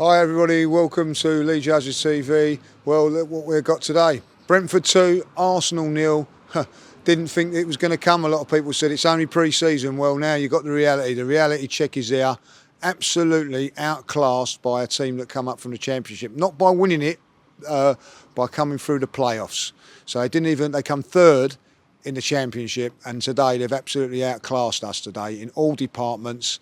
Hi everybody, welcome to Lee Judges TV. Well, look what we've got today. Brentford 2, Arsenal 0. Didn't think it was going to come. A lot of people said it's only pre-season. Well, now you've got the reality. The reality check is there. Absolutely outclassed by a team that come up from the Championship. Not by winning it, by coming through the playoffs. So they come third in the Championship, and today they've absolutely outclassed us today in all departments.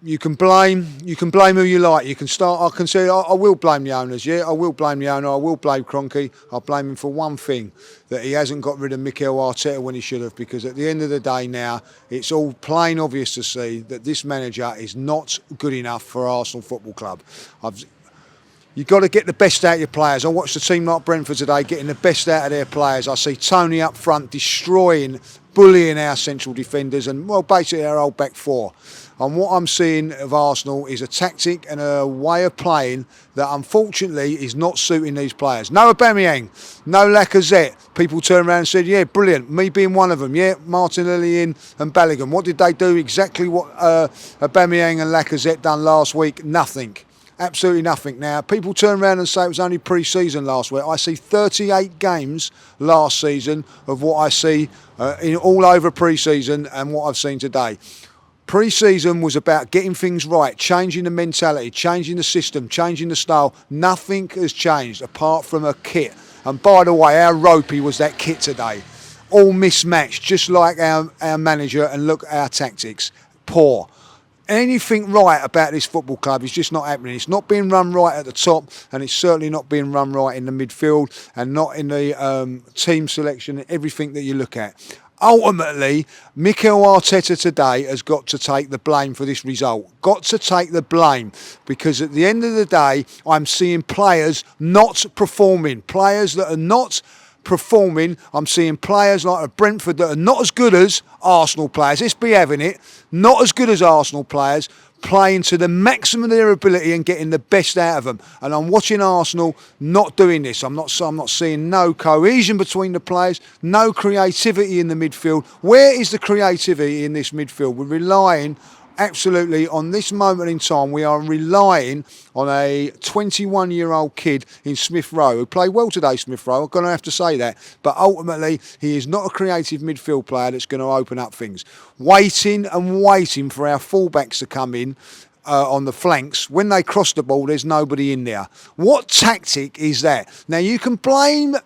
You can blame who you like. You can start. I will blame the owners. Yeah, I will blame the owner. I will blame Kroenke. I'll blame him for one thing, that he hasn't got rid of Mikel Arteta when he should have. Because at the end of the day, now it's all plain obvious to see that this manager is not good enough for Arsenal Football Club. You've got to get the best out of your players. I watched a team like Brentford today getting the best out of their players. I see Tony up front destroying, bullying our central defenders and, well, basically our old back four. And what I'm seeing of Arsenal is a tactic and a way of playing that unfortunately is not suiting these players. No Aubameyang, no Lacazette. People turn around and said, yeah, brilliant, me being one of them. Yeah, Martinelli in and Bellingham. What did they do? Exactly what Aubameyang and Lacazette done last week? Nothing. Absolutely nothing. Now, people turn around and say it was only pre-season last week. I see 38 games last season of what I see in all over pre-season and what I've seen today. Pre-season was about getting things right, changing the mentality, changing the system, changing the style. Nothing has changed apart from a kit. And by the way, how ropey was that kit today? All mismatched, just like our manager, and look at our tactics. Poor. Anything right about this football club is just not happening. It's not being run right at the top, and it's certainly not being run right in the midfield, and not in the team selection and everything that you look at. Ultimately, Mikel Arteta today has got to take the blame for this result. Got to take the blame, because at the end of the day, I'm seeing players not performing. Players that are not performing. I'm seeing players like Brentford that are not as good as Arsenal players. Let's be having it. Not as good as Arsenal players, playing to the maximum of their ability and getting the best out of them. And I'm watching Arsenal not doing this. I'm not seeing no cohesion between the players, no creativity in the midfield. Where is the creativity in this midfield? We're relying absolutely on this moment in time. We are relying on a 21-year-old kid in Smith Rowe, who played well today, Smith Rowe. I'm going to have to say that. But ultimately, he is not a creative midfield player that's going to open up things. Waiting and waiting for our fullbacks to come in on the flanks. When they cross the ball, there's nobody in there. What tactic is that? Now, you can blame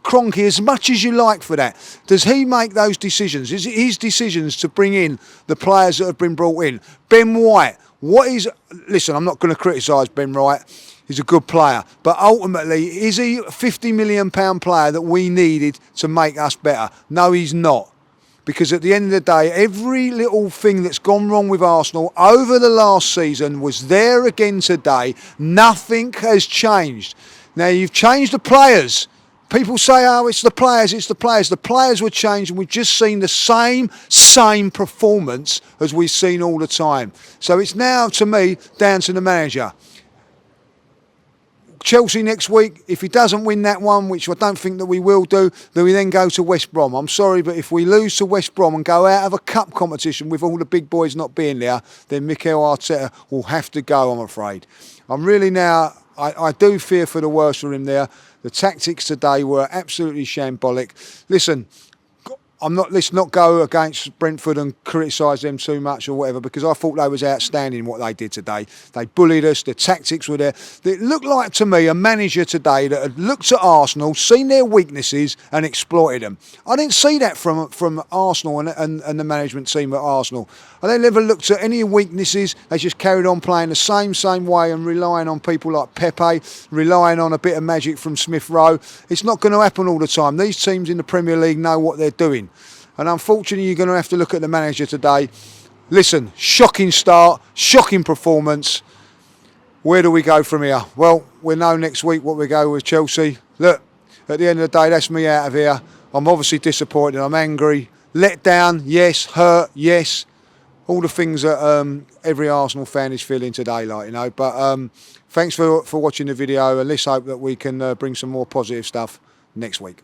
Kroenke as much as you like for that. Does he make those decisions? Is it his decisions to bring in the players that have been brought in? Ben White, listen, I'm not going to criticise Ben White. He's a good player. But ultimately, is he a £50 million player that we needed to make us better? No, he's not. Because at the end of the day, every little thing that's gone wrong with Arsenal over the last season was there again today. Nothing has changed. Now, you've changed the players. People say, oh, it's the players, it's the players. The players were changed, and we've just seen the same performance as we've seen all the time. So it's now, to me, down to the manager. Chelsea next week, if he doesn't win that one, which I don't think that we will do, then we then go to West Brom. I'm sorry, but if we lose to West Brom and go out of a cup competition with all the big boys not being there, then Mikel Arteta will have to go, I'm afraid. I'm really now, I do fear for the worst for him there. The tactics today were absolutely shambolic. Listen, let's not go against Brentford and criticise them too much or whatever, because I thought they was outstanding what they did today. They bullied us, the tactics were there. It looked like to me a manager today that had looked at Arsenal, seen their weaknesses and exploited them. I didn't see that from Arsenal and the management team at Arsenal. I never looked at any weaknesses. They just carried on playing the same way and relying on people like Pepe, relying on a bit of magic from Smith Rowe. It's not going to happen all the time. These teams in the Premier League know what they're doing. And unfortunately, you're going to have to look at the manager today. Listen, shocking start, shocking performance. Where do we go from here? Well, we'll know next week what we go with Chelsea. Look, at the end of the day, that's me out of here. I'm obviously disappointed. I'm angry. Let down, yes. Hurt, yes. All the things that every Arsenal fan is feeling today, like, you know. But thanks for watching the video, and let's hope that we can bring some more positive stuff next week.